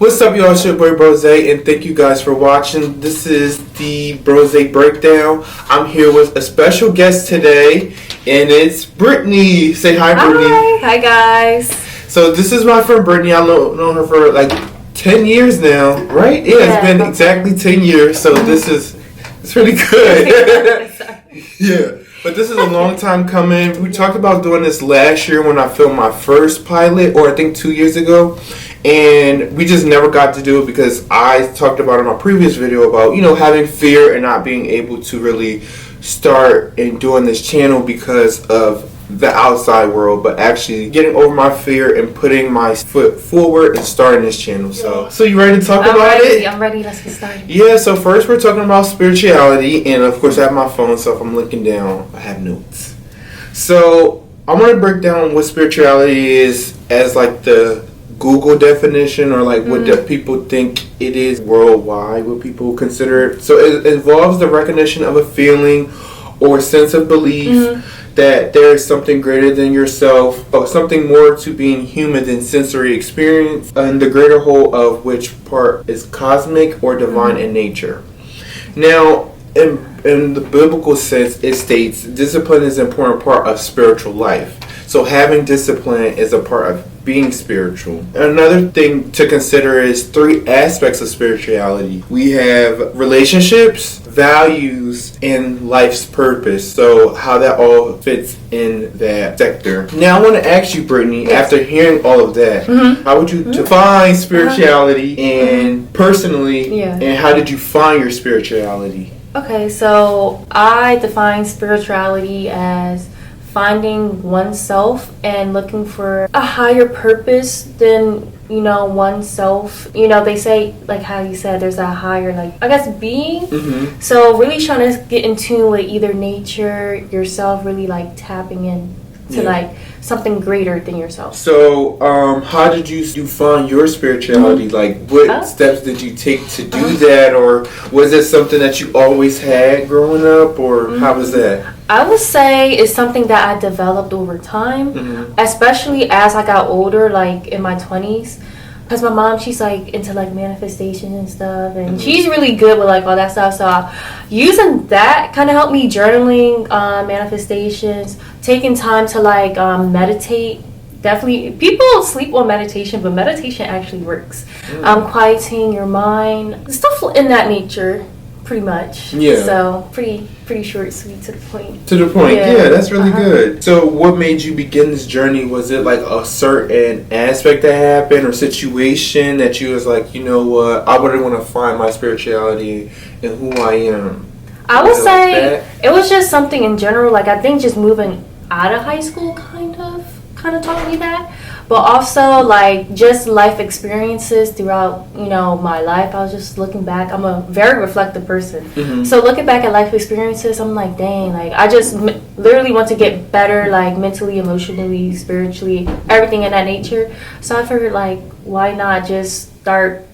What's up, y'all? It's your boy Brose, and thank you guys for watching. This is the Brose Breakdown. I'm here with a special guest today, and it's Brittanie. Say hi, Brittanie. Hi guys. So this is my friend Brittanie. I've known her for like 10 years now, right? Yeah, it's been exactly 10 years, so it's really good. Yeah. But this is a long time coming. We talked about doing this last year when I filmed my first pilot, or I think 2 years ago. And we just never got to do it because I talked about in my previous video about, having fear and not being able to really start and doing this channel because of the outside world, but actually getting over my fear and putting my foot forward and starting this channel. So you ready to talk about it? I'm ready. Let's get started. Yeah, so first we're talking about spirituality, and of course I have my phone, so if I'm looking down, I have notes. So I want to break down what spirituality is as like the Google definition, or like what do people think it is worldwide, what people consider it. So it involves the recognition of a feeling or sense of belief that there is something greater than yourself, or something more to being human than sensory experience, and the greater whole of which part is cosmic or divine in nature. Now, in the biblical sense, it states discipline is an important part of spiritual life. So having discipline is a part of being spiritual. Another thing to consider is 3 aspects of spirituality. We have relationships, values, and life's purpose. So how that all fits in that sector. Now I want to ask you, Brittanie, after hearing all of that, how would you define spirituality and personally, and how did you find your spirituality? Okay, so I define spirituality as finding oneself and looking for a higher purpose than oneself. They say, like how you said, there's a higher, being. So really trying to get in tune with either nature, yourself, really tapping in to something greater than yourself. So how did you find your spirituality? What steps did you take to do that, or was it something that you always had growing up, or how was that? I would say it's something that I developed over time, especially as I got older, in my 20s. Because my mom, she's into manifestation and stuff, and she's really good with all that stuff. So using that kind of helped me, journaling, manifestations, taking time to meditate. Definitely, people sleep on meditation, but meditation actually works. Quieting your mind, stuff in that nature. Pretty much. Yeah. So pretty short, sweet, to the point. To the point. Yeah, that's really good. So what made you begin this journey? Was it a certain aspect that happened or situation that you was you know what, I really want to find my spirituality and who I am? I would say it was just something in general. I think just moving out of high school kind of taught me that. But also, just life experiences throughout, my life. I was just looking back. I'm a very reflective person. So looking back at life experiences, I'm dang, I just literally want to get better, mentally, emotionally, spiritually, everything in that nature. So I figured, why not just start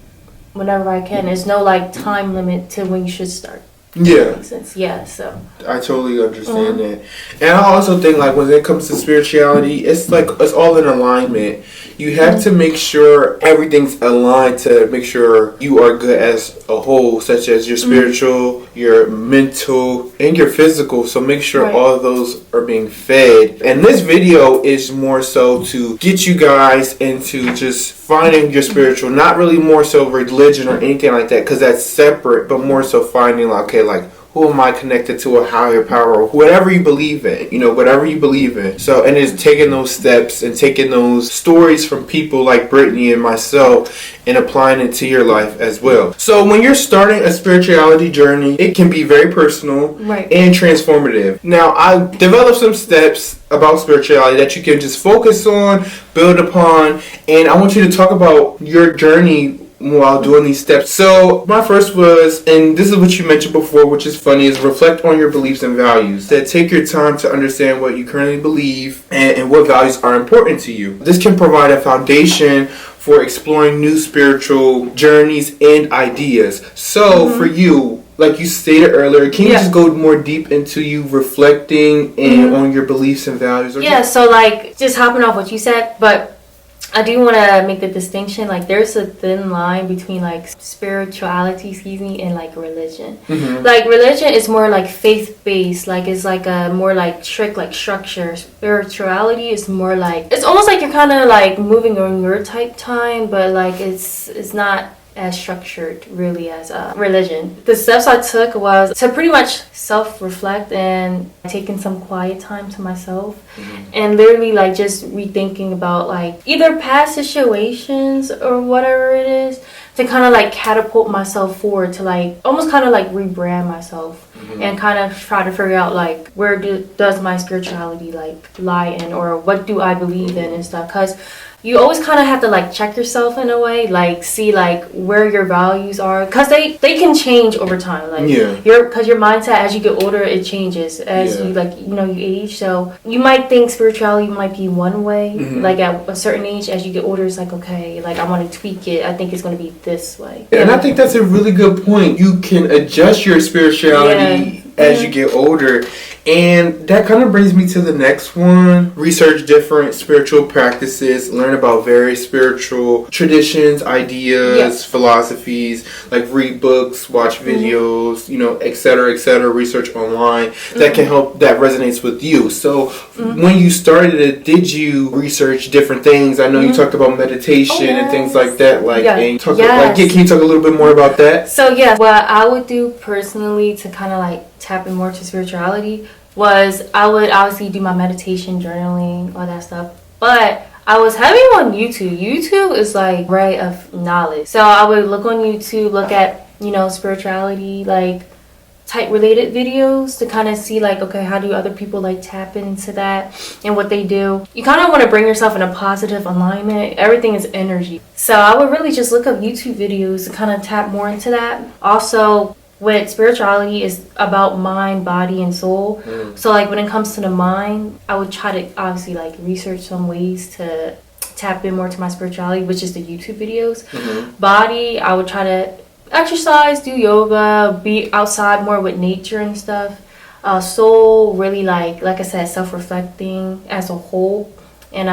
whenever I can? There's no, time limit to when you should start. Yeah. Makes sense. Yeah, so I totally understand that. And I also think when it comes to spirituality, it's it's all in alignment. You have to make sure everything's aligned to make sure you are good as a whole, such as your spiritual, your mental, and your physical. So make sure all of those are being fed. And this video is more so to get you guys into just finding your spiritual, not really more so religion or anything like that, because that's separate, but more so finding who am I connected to, a higher power, or whatever you believe in, whatever you believe in. So, and it's taking those steps and taking those stories from people like Brittanie and myself and applying it to your life as well. So when you're starting a spirituality journey, it can be very personal and transformative. Now, I developed some steps about spirituality that you can just focus on, build upon, and I want you to talk about your journey while doing these steps. So my first was, and this is what you mentioned before, which is funny, is reflect on your beliefs and values. That take your time to understand what you currently believe and what values are important to you. This can provide a foundation for exploring new spiritual journeys and ideas. So for you, like you stated earlier, can you just go more deep into you reflecting and on your beliefs and values? So just hopping off what you said, but I do want to make the distinction, like there's a thin line between like spirituality, and like religion. Like religion is more like faith-based, like it's like a more like strict like structure. Spirituality is more like, it's almost like you're kind of like moving on your type time, but like it's not as structured really as religion. The steps I took was to pretty much self-reflect and taking some quiet time to myself, and literally like just rethinking about like either past situations or whatever it is, to kind of like catapult myself forward, to like almost kind of like rebrand myself, and kind of try to figure out like where does my spirituality like lie in, or what do I believe in and stuff, because you always kind of have to like check yourself in a way, like see like where your values are, because they can change over time, like because your mindset as you get older, it changes as you like you age. So you might think spirituality might be one way, like at a certain age. As you get older, it's like, okay, like I want to tweak it, I think it's going to be this way. And I think that's a really good point. You can adjust your spirituality as you get older. And that kind of brings me to the next one. Research different spiritual practices, learn about various spiritual traditions, ideas, philosophies, like read books, watch videos, et cetera, research online that can help, that resonates with you. So when you started it, did you research different things? I know you talked about meditation and things like that. Like, can you talk a little bit more about that? So what I would do personally to kind of like tap in more to spirituality was I would obviously do my meditation, journaling, all that stuff. But I was heavy on YouTube. YouTube is like ray of knowledge. So I would look on YouTube, look at, spirituality, like type related videos to kind of see like, okay, how do other people like tap into that and what they do. You kind of want to bring yourself in a positive alignment. Everything is energy. So I would really just look up YouTube videos to kind of tap more into that. Also, with spirituality is about mind, body, and soul. So like when it comes to the mind, I would try to obviously like research some ways to tap in more to my spirituality, which is the YouTube videos. Body, I would try to exercise, do yoga, be outside more with nature and stuff. Soul, really like I said, self-reflecting as a whole, and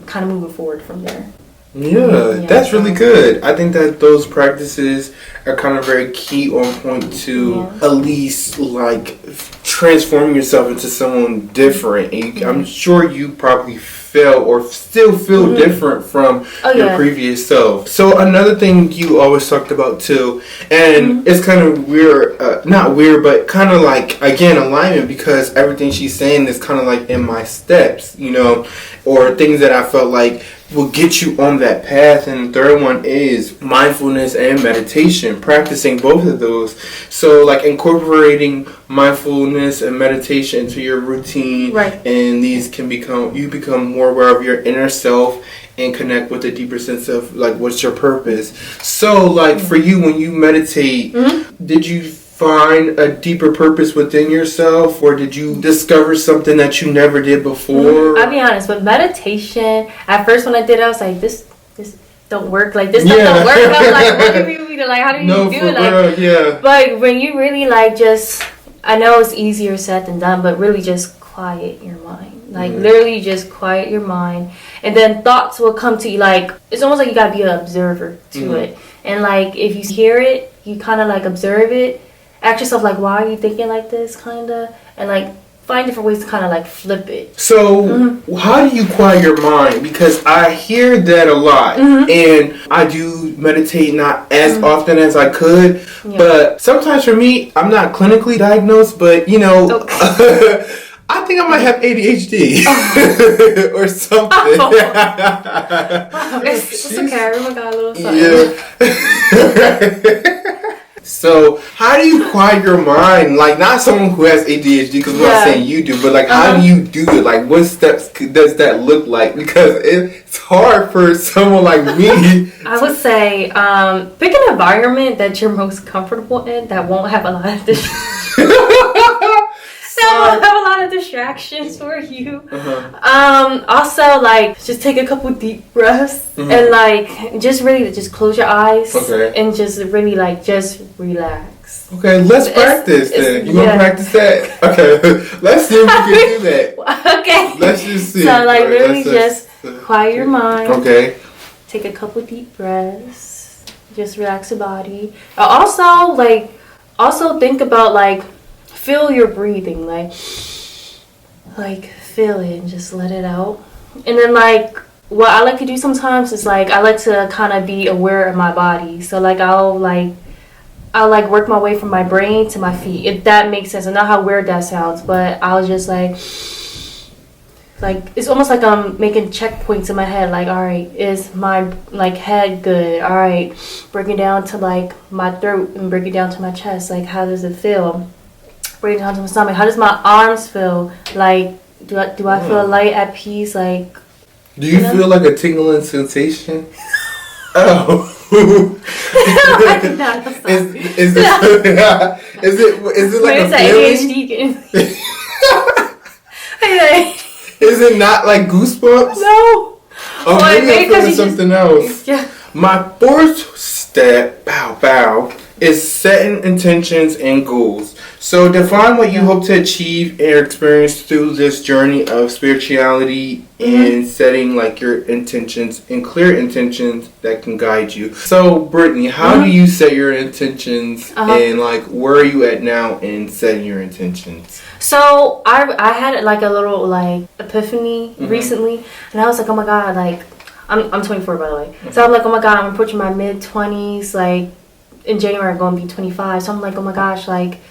kind of moving forward from there. That's really good. I think that those practices are kind of very key on point to at least like transform yourself into someone different. And I'm sure you probably felt or still feel different from your previous self. So another thing you always talked about too, and it's kind of weird, not weird, but kind of like, again, alignment, because everything she's saying is kind of like in my steps, or things that I felt like will get you on that path. And the third one is mindfulness and meditation, practicing both of those. So like incorporating mindfulness and meditation into your routine, and these can you become more aware of your inner self and connect with a deeper sense of like what's your purpose. So like for you, when you meditate, did you find a deeper purpose within yourself, or did you discover something that you never did before? I'll be honest, with meditation, at first when I did it, I was like, this don't work, like this stuff don't work. I was like, what do you mean? Like, how do you do it? Like, but when you really like just, I know it's easier said than done, but really just quiet your mind. Like literally just quiet your mind, and then thoughts will come to you. Like it's almost like you gotta be an observer to it, and like if you hear it, you kind of like observe it. Ask yourself, like, why are you thinking like this, kind of? And, like, find different ways to kind of, like, flip it. So, how do you quiet your mind? Because I hear that a lot. And I do meditate not as often as I could. But sometimes for me, I'm not clinically diagnosed, but, I think I might have ADHD or something. It's okay. Everyone got a little something. So, how do you quiet your mind? Like, not someone who has ADHD, because I'm not saying you do, but like, how do you do it? Like, what steps does that look like? Because it's hard for someone like me. I would say, pick an environment that you're most comfortable in that won't have a lot of distractions for you. Also, like, just take a couple deep breaths and like just really just close your eyes and just really like just relax. Okay, let's practice then. You want to practice that? Okay, let's see if we can do that. Okay. Let's just see. So like really just quiet your mind. Okay. take a couple deep breaths, just relax your body. Also think about, like, feel your breathing, like feel it and just let it out. And then, like, what I like to do sometimes is, like, I like to kind of be aware of my body. So, like, I'll work my way from my brain to my feet, if that makes sense. I know how weird that sounds, but I'll just, like, it's almost like I'm making checkpoints in my head. Like, all right, is my, like, head good? All right, bring it down to, like, my throat and bring it down to my chest. Like, how does it feel? Bring it down to my stomach. How does my arms feel? Like, do I feel light, at peace? Like, do you feel like a tingling sensation? Oh. I did not. Is it like a feeling? Is it not like goosebumps? No. Oh, maybe I'm feeling something else. Yeah. My fourth step, is setting intentions and goals. So define what you hope to achieve and experience through this journey of spirituality and setting, like, your intentions and clear intentions that can guide you. So Brittanie, how do you set your intentions and, like, where are you at now in setting your intentions? So I had, like, a little, like, epiphany recently, and I was like, oh my god, like, I'm 24, by the way. So I'm like, oh my god, I'm approaching my mid-20s, like, in January I'm going to be 25. So I'm like, oh my gosh, like,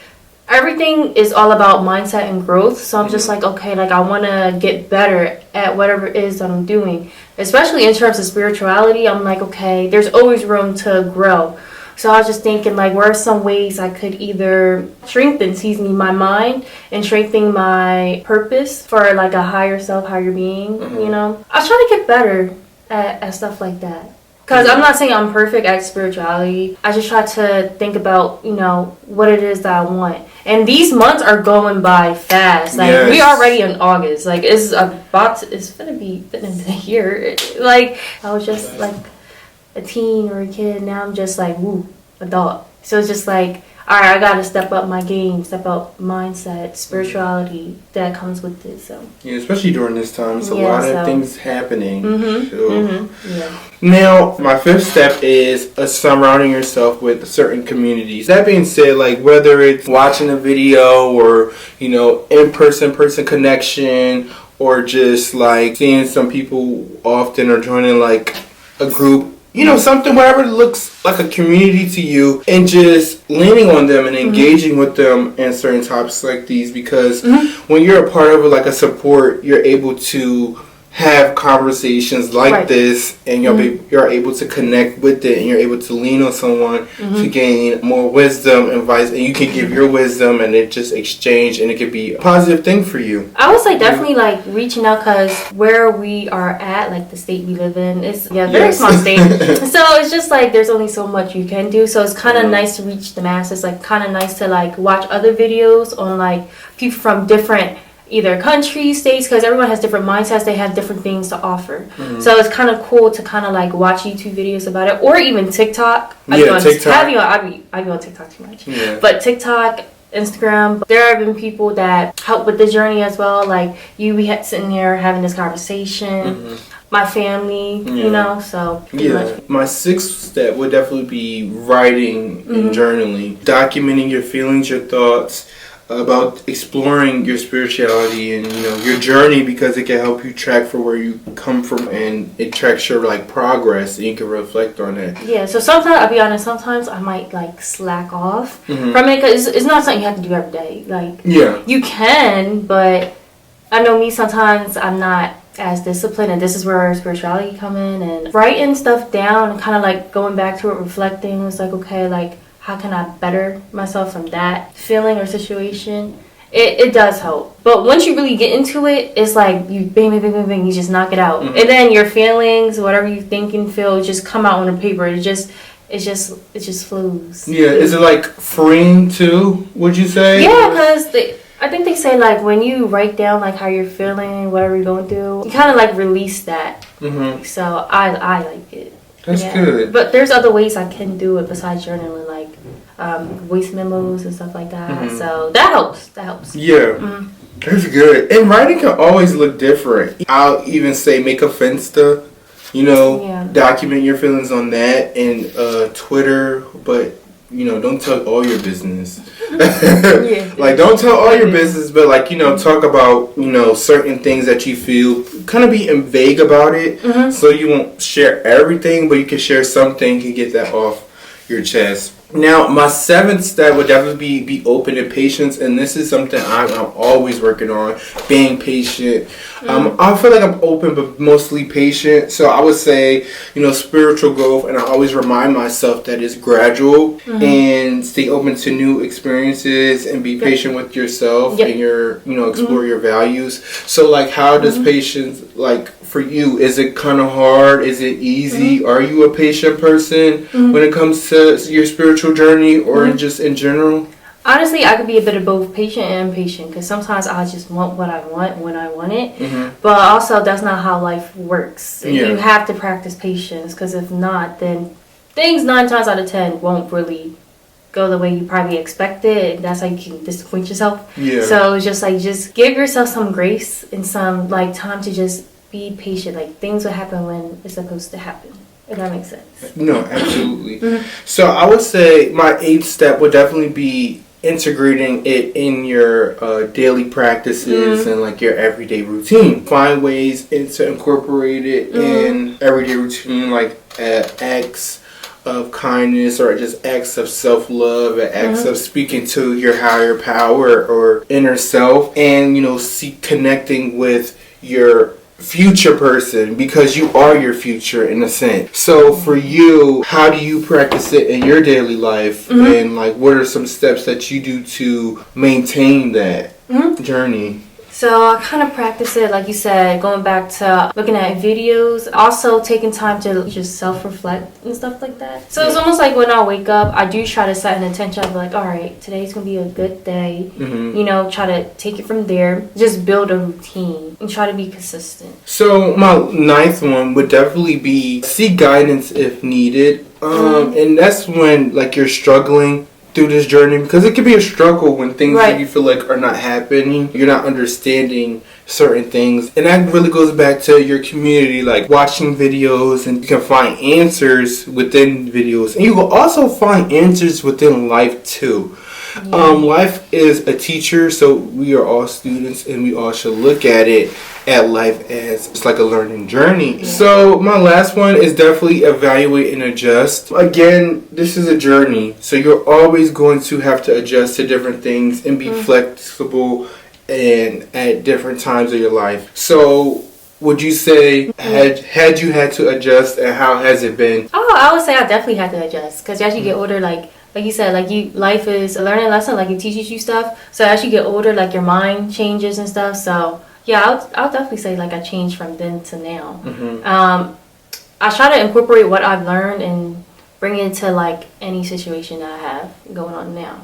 everything is all about mindset and growth. So I'm just like, okay, like, I want to get better at whatever it is that I'm doing, especially in terms of spirituality. I'm like, okay, there's always room to grow. So I was just thinking, like, what are some ways I could either strengthen my mind and strengthen my purpose for, like, a higher self, higher being, you know? I was trying to get better at stuff like that. Because I'm not saying I'm perfect at spirituality. I just try to think about, you know, what it is that I want. And these months are going by fast. Like, we already in August. Like, it's going to be the end of the year. Like, I was just, like, a teen or a kid. Now I'm just, like, adult. So it's just like, all right, I got to step up my game, step up mindset, spirituality that comes with it. So yeah, especially during this time, it's a lot of things happening. Yeah. Now, my fifth step is surrounding yourself with certain communities. That being said, like, whether it's watching a video or, you know, in-person connection, or just, like, seeing some people often or joining, like, a group, you know, something, whatever looks like a community to you, and just leaning on them and engaging with them in certain topics like these, because when you're a part of, like, a support, you're able to have conversations like this, and you're able to connect with it, and you're able to lean on someone to gain more wisdom and advice, and you can give your wisdom, and it just exchange, and it could be a positive thing for you. I would say definitely, like, reaching out, because where we are at, like, the state we live in, it's a very small state. So it's just like there's only so much you can do. So it's kind of nice to reach the masses, like, kind of nice to, like, watch other videos on, like, people from different either countries, states, because everyone has different mindsets. They have different things to offer. So it's kind of cool to kind of, like, watch YouTube videos about it, or even TikTok. TikTok. I be on TikTok too much. But TikTok, Instagram, there have been people that help with the journey as well. Like, you be sitting here having this conversation. My family, you know, so much. My sixth step would definitely be writing and journaling, documenting your feelings, your thoughts about exploring your spirituality and, you know, your journey, because it can help you track for where you come from, and it tracks your, like, progress, and you can reflect on it. Yeah, so sometimes, I'll be honest, sometimes I might, like, slack off from it, because it's not something you have to do every day. Like, you can, but I know me, sometimes I'm not as disciplined, and this is where spirituality come in, and writing stuff down and kind of, like, going back to it, reflecting. It's like, okay, like, how can I better myself from that feeling or situation? It does help. But once you really get into it, it's like you bang, bang, bang, bang, bang, you just knock it out. And then your feelings, whatever you think and feel, just come out on the paper. It just flows. Yeah, is it, like, freeing too, would you say? Yeah, because I think they say, like, when you write down, like, how you're feeling, whatever you're going through, you kind of, like, release that. So I like it. That's good. But there's other ways I can do it besides journaling, like voice memos and stuff like that. So that helps. Yeah. That's good. And writing can always look different. I'll even say make a Finsta document your feelings on that and Twitter, but don't tell all your business. Like, don't tell all your business, but like, talk about, certain things that you feel. Kind of be vague about it, so you won't share everything, but you can share something and get that off your chest. Now, my 7th step would definitely be open and patience, and this is something I'm always working on, being patient. I feel like I'm open, but mostly patient. So I would say, spiritual growth, and I always remind myself that it's gradual, and stay open to new experiences, and be patient with yourself, and explore your values. So, like, how does patience, like, for you, is it kind of hard? Is it easy? Are you a patient person when it comes to your spiritual journey, or just in general? Honestly, I could be a bit of both, patient and impatient, because sometimes I just want what I want when I want it. But also, that's not how life works. You have to practice patience, because if not, then things 9 times out of 10 won't really go the way you probably expected. That's how you can disappoint yourself. So it's just like, just give yourself some grace and some like time to just be patient. Like, things will happen when it's supposed to happen, if that makes sense. No, absolutely. So I would say my 8th step would definitely be integrating it in your daily practices and like your everyday routine. Find ways to incorporate it in everyday routine, like acts of kindness, or just acts of self-love, and acts of speaking to your higher power or inner self, and connecting with your future person, because you are your future in a sense. So for you, how do you practice it in your daily life, and like what are some steps that you do to maintain that journey? So I kind of practice it, like you said, going back to looking at videos, also taking time to just self-reflect and stuff like that. So it's almost like when I wake up, I do try to set an intention of like, all right, today's going to be a good day. Try to take it from there. Just build a routine and try to be consistent. So my 9th one would definitely be seek guidance if needed. And that's when like you're struggling through this journey, because it can be a struggle when things that you feel like are not happening, you're not understanding certain things, and that really goes back to your community, like watching videos, and you can find answers within videos, and you will also find answers within life too. Life is a teacher, so we are all students, and we all should look at life as it's like a learning journey. So my last one is definitely evaluate and adjust. Again, this is a journey, so you're always going to have to adjust to different things and be flexible and at different times of your life. So would you say had you had to adjust, and how has it been? I would say I definitely had to adjust, because as you get older, like you said, life is a learning lesson, like it teaches you stuff. So as you get older, like your mind changes and stuff. So yeah, I'll definitely say like I changed from then to now. I try to incorporate what I've learned and bring it to like any situation that I have going on now.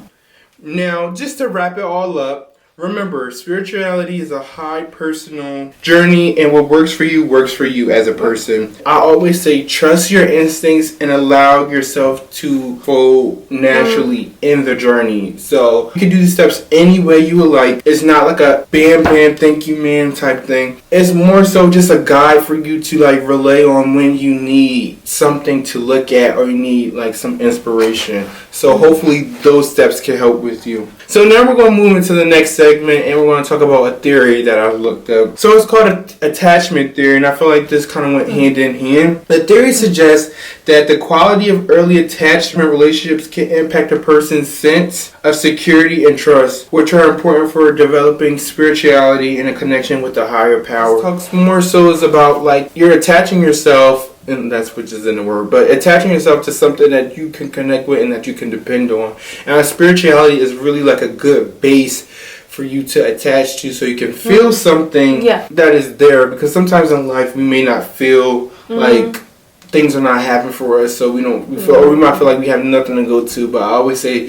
Now, just to wrap it all up, remember, spirituality is a high personal journey, and what works for you as a person. I always say trust your instincts and allow yourself to flow naturally in the journey. So you can do these steps any way you would like. It's not like a bam bam thank you ma'am type thing. It's more so just a guide for you to like relay on when you need something to look at, or you need like some inspiration. So hopefully those steps can help with you. So now we're going to move into the next segment, and we're going to talk about a theory that I looked up. So it's called attachment theory, and I feel like this kind of went hand in hand. The theory suggests that the quality of early attachment relationships can impact a person's sense of security and trust, which are important for developing spirituality and a connection with the higher power. This talks more so is about like you're attaching yourself, and that's which is in the word, but attaching yourself to something that you can connect with and that you can depend on. And spirituality is really like a good base for you to attach to, so you can feel something that is there, because sometimes in life we may not feel like things are not happening for us, so we feel, or we might feel like we have nothing to go to. But I always say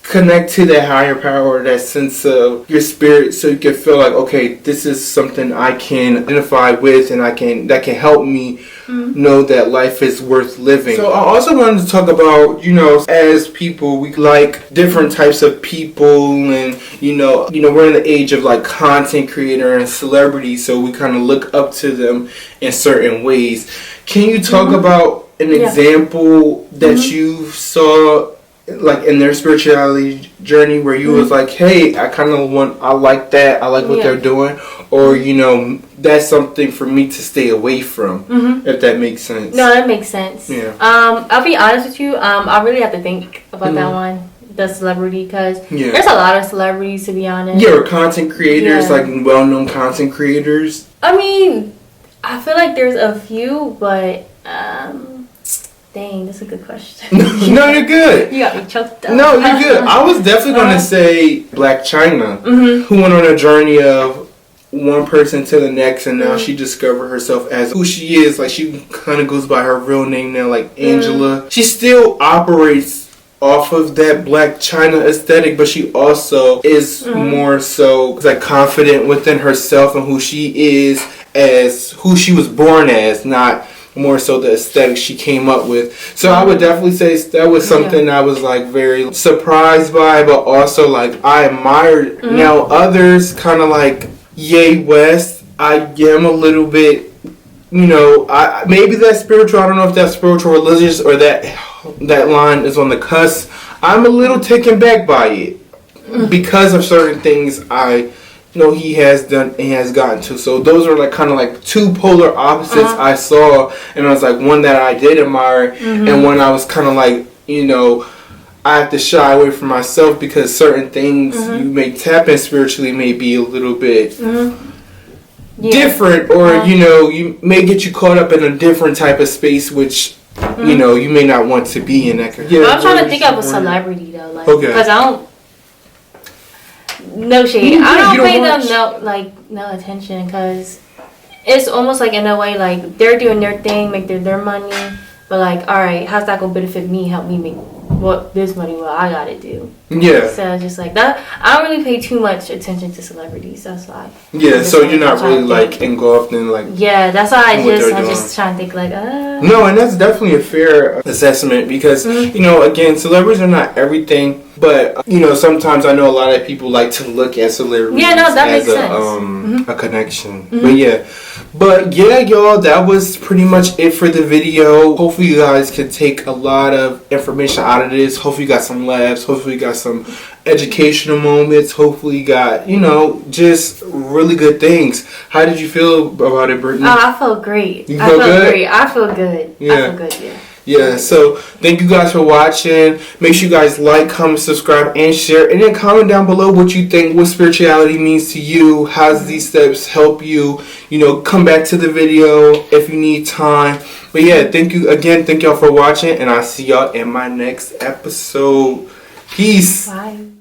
connect to that higher power, that sense of your spirit, so you can feel like, okay, this is something I can identify with, and that can help me know that life is worth living. So I also wanted to talk about, as people, we like different types of people, and we're in the age of like content creator and celebrity, so we kind of look up to them in certain ways. Can you talk about an example that you saw like in their spirituality journey where you was like, hey, I like that, I like what they're doing, or that's something for me to stay away from, if that makes sense? No, that makes sense. Yeah. I'll be honest with you, I really have to think about that one, the celebrity, because there's a lot of celebrities, to be honest. Yeah, or content creators, like well-known content creators. I mean, I feel like there's a few, but dang, that's a good question. No, you're good. You got me choked up. No, you're good. I was definitely going to say Blac Chyna, who went on a journey of one person to the next, and now she discovered herself as who she is. Like, she kind of goes by her real name now, like Angela. She still operates off of that Blac Chyna aesthetic, but she also is more so like confident within herself and who she is as who she was born as, not more so the aesthetic she came up with. So I would definitely say that was something I was like very surprised by, but also like I admired. Now others kind of like Ye West, I am a little bit, maybe that's spiritual. I don't know if that's spiritual, religious, or that line is on the cusp. I'm a little taken back by it because of certain things I know he has done and has gotten to. So those are like kind of like two polar opposites I saw, and I was like one that I did admire, and one I was kind of like, I have to shy away from myself because certain things you may tap in spiritually may be a little bit different, or you may get you caught up in a different type of space, which you may not want to be in. That I'm trying to think of a celebrity though, like, because I don't. No shade. I don't pay them no attention, because it's almost like in a way like they're doing their thing, make their money, but like, all right, how's that gonna benefit me? Help me make this money? What I gotta do? Yeah. So just like that, I don't really pay too much attention to celebrities. That's why. Yeah. So you're not really like engulfed in like. Yeah, that's why I just try and think like. No, and that's definitely a fair assessment because again, celebrities are not everything. But, sometimes I know a lot of people like to look at celebrities as a connection. But yeah, y'all, that was pretty much it for the video. Hopefully you guys can take a lot of information out of this. Hopefully you got some laughs. Hopefully you got some educational moments. Hopefully you got, just really good things. How did you feel about it, Brittanie? Oh, I felt great. You feel good? Great. I feel good. Yeah. I feel good, yeah. Yeah, so thank you guys for watching. Make sure you guys like, comment, subscribe, and share. And then comment down below what you think, what spirituality means to you. How does these steps help you? Come back to the video if you need time. But yeah, thank you again. Thank y'all for watching. And I'll see y'all in my next episode. Peace. Bye.